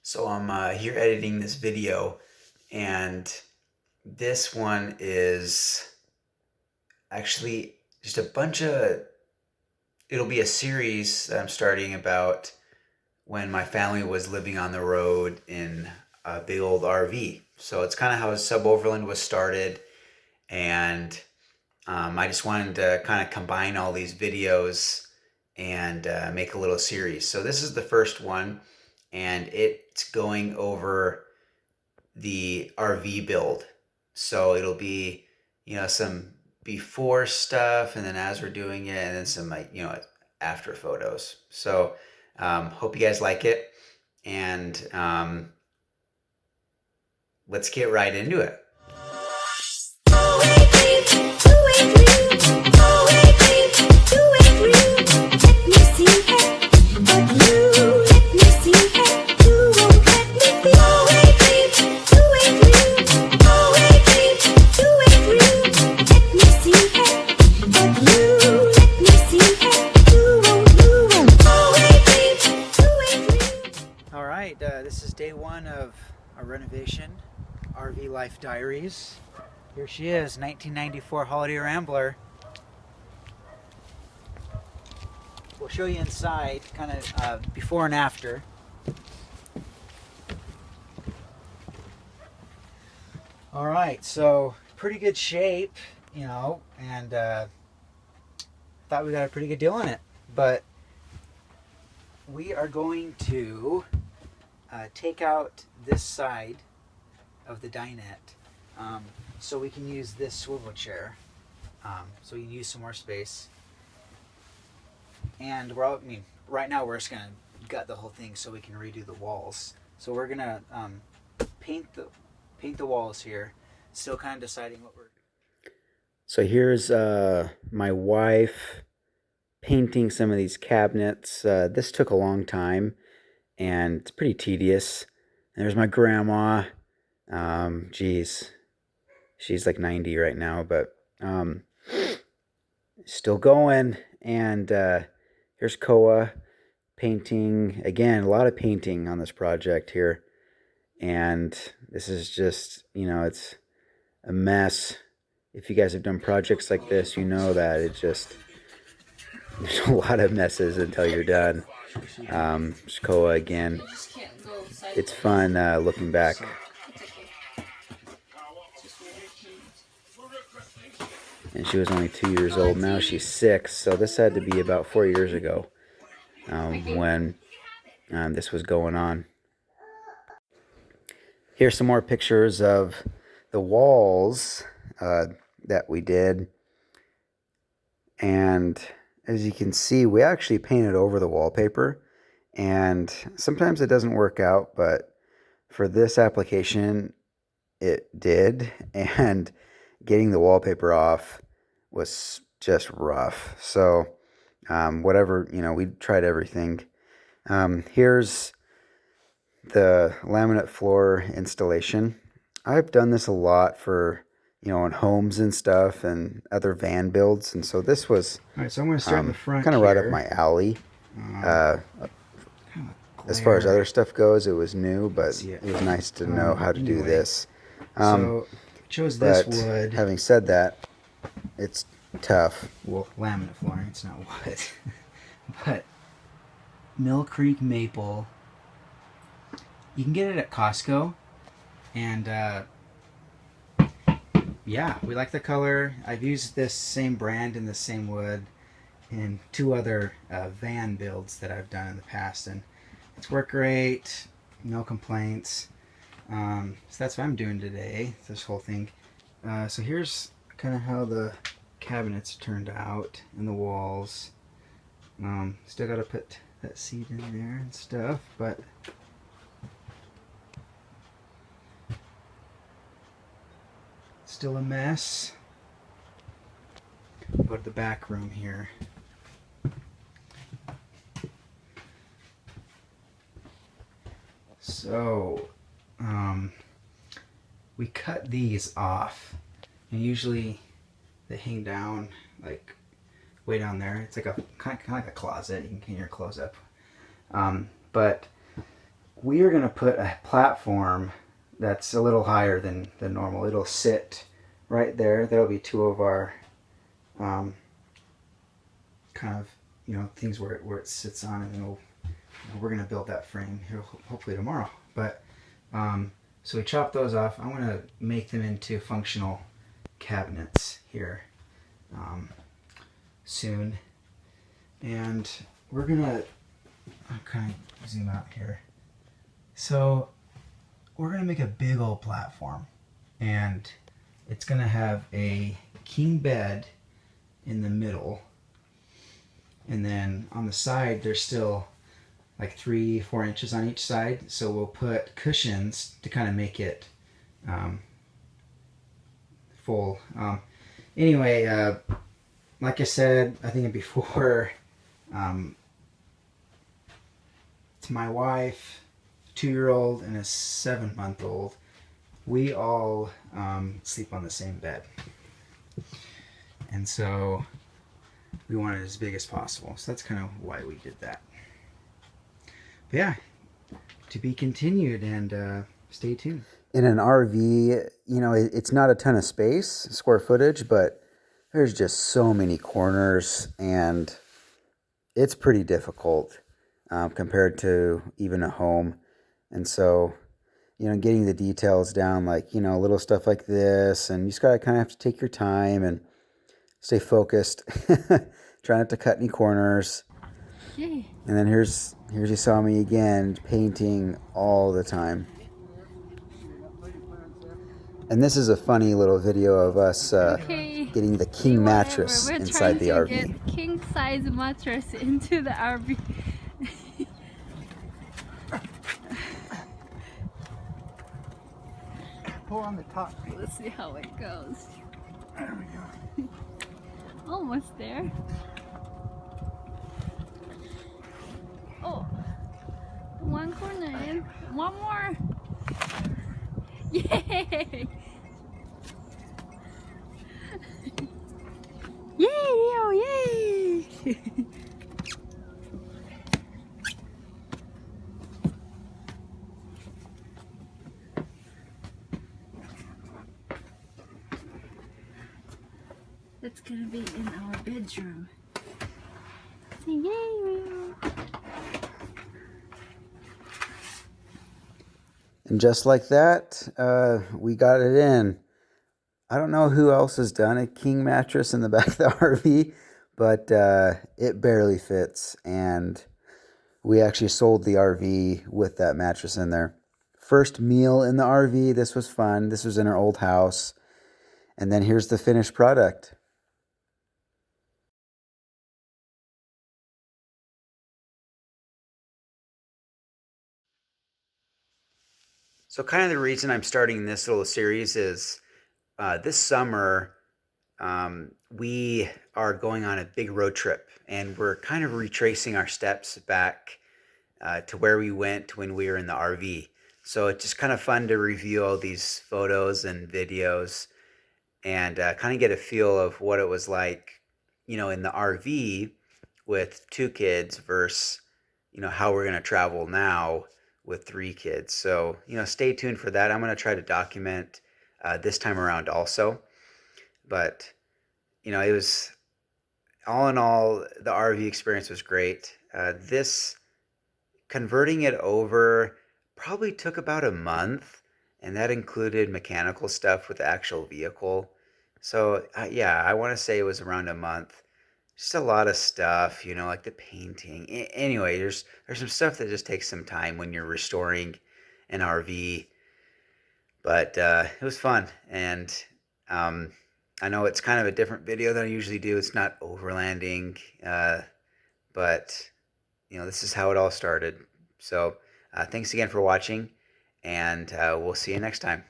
So I'm here editing this video, and this one is actually just a bunch of, it'll be a series that I'm starting about when my family was living on the road in a big old RV. So it's kind of how Suboverland was started, and I just wanted to kind of combine all these videos and make a little series. So this is the first one, and it's going over the RV build. So it'll be, some before stuff, and then as we're doing it, and then some after photos. So hope you guys like it, and let's get right into it. This is day one of our renovation, RV Life Diaries. Here she is, 1994 Holiday Rambler. We'll show you inside, kind of before and after. All right, so pretty good shape, and thought we got a pretty good deal on it. But we are going to take out this side of the dinette, so we can use this swivel chair, so we can use some more space. And right now we're just gonna gut the whole thing so we can redo the walls. So we're gonna paint the walls here. Still kind of deciding what we're. So here's my wife painting some of these cabinets. This took a long time, and it's pretty tedious. There's my grandma. Geez, she's like 90 right now, but still going. And here's Koa painting. Again, a lot of painting on this project here. And this is just, it's a mess. If you guys have done projects like this, you know that there's a lot of messes until you're done. Koa again. It's fun looking back. And she was only 2 years old. Now she's 6. So this had to be about 4 years ago when this was going on. Here's some more pictures of the walls that we did. And as you can see, we actually painted over the wallpaper. And sometimes it doesn't work out, but for this application, it did. And getting the wallpaper off was just rough. So whatever, we tried everything. Here's the laminate floor installation. I've done this a lot for, in homes and stuff and other van builds. And so this was all right, so I'm going to start in the front kind of right up my alley. As far as other stuff goes, it was new, but it was nice to know how to do this. So chose this wood. Having said that, it's tough. Well, laminate flooring, it's not wood. But Mill Creek maple. You can get it at Costco. And yeah, we like the color. I've used this same brand and the same wood in 2 other van builds that I've done in the past, and it's worked great. No complaints. So that's what I'm doing today, this whole thing. So here's kind of how the cabinets turned out and the walls. Still got to put that seat in there and stuff, but still a mess. Go to the back room here. So we cut these off, and usually they hang down like way down there. It's like a kind of like a closet. You can hang your clothes up. But we are going to put a platform that's a little higher than normal. It'll sit right there. There'll be two of our kind of, you know, things where it sits on, and we're going to build that frame here hopefully tomorrow. But so we chopped those off. I want to make them into functional cabinets here soon. And we're going to, I'll kind of zoom out here. So we're going to make a big old platform, and it's going to have a king bed in the middle, and then on the side there's still like 3-4 inches on each side, so we'll put cushions to kind of make it full. Anyway, like I said, I think before, it's my wife, 2-year-old, and a 7-month-old. We all sleep on the same bed, and so we want it as big as possible. So that's kind of why we did that. But yeah, to be continued, and stay tuned. In an RV, you know, it's not a ton of space, square footage, but there's just so many corners, and it's pretty difficult compared to even a home. And so, you know, getting the details down, like, you know, little stuff like this, and you just gotta kind of have to take your time and stay focused. Try not to cut any corners. Yay. And then here's you saw me again painting all the time. And this is a funny little video of us getting the king mattress inside the RV. We're trying to get king size mattress into the RV. Pull on the top. Let's see how it goes. There we go. Almost there. Oh, one corner in. One more. Yay! Yay, Leo! Yay! That's gonna be in our bedroom. Say yay, Leo! And just like that, we got it in. I don't know who else has done a king mattress in the back of the RV, but it barely fits. And we actually sold the RV with that mattress in there. First meal in the RV. This was fun. This was in our old house. And then here's the finished product. So kind of the reason I'm starting this little series is this summer we are going on a big road trip, and we're kind of retracing our steps back to where we went when we were in the RV. So it's just kind of fun to review all these photos and videos and kind of get a feel of what it was like, you know, in the RV with 2 kids versus, you know, how we're going to travel now with 3 kids. So, you know, stay tuned for that. I'm going to try to document this time around also. But, you know, it was, all in all, the RV experience was great. This, converting it over probably took about a month, and that included mechanical stuff with the actual vehicle. So, yeah, I want to say it was around a month. Just a lot of stuff, you know, like the painting. Anyway, there's some stuff that just takes some time when you're restoring an RV. But it was fun, and I know it's kind of a different video than I usually do. It's not overlanding, but you know, this is how it all started. So thanks again for watching, and we'll see you next time.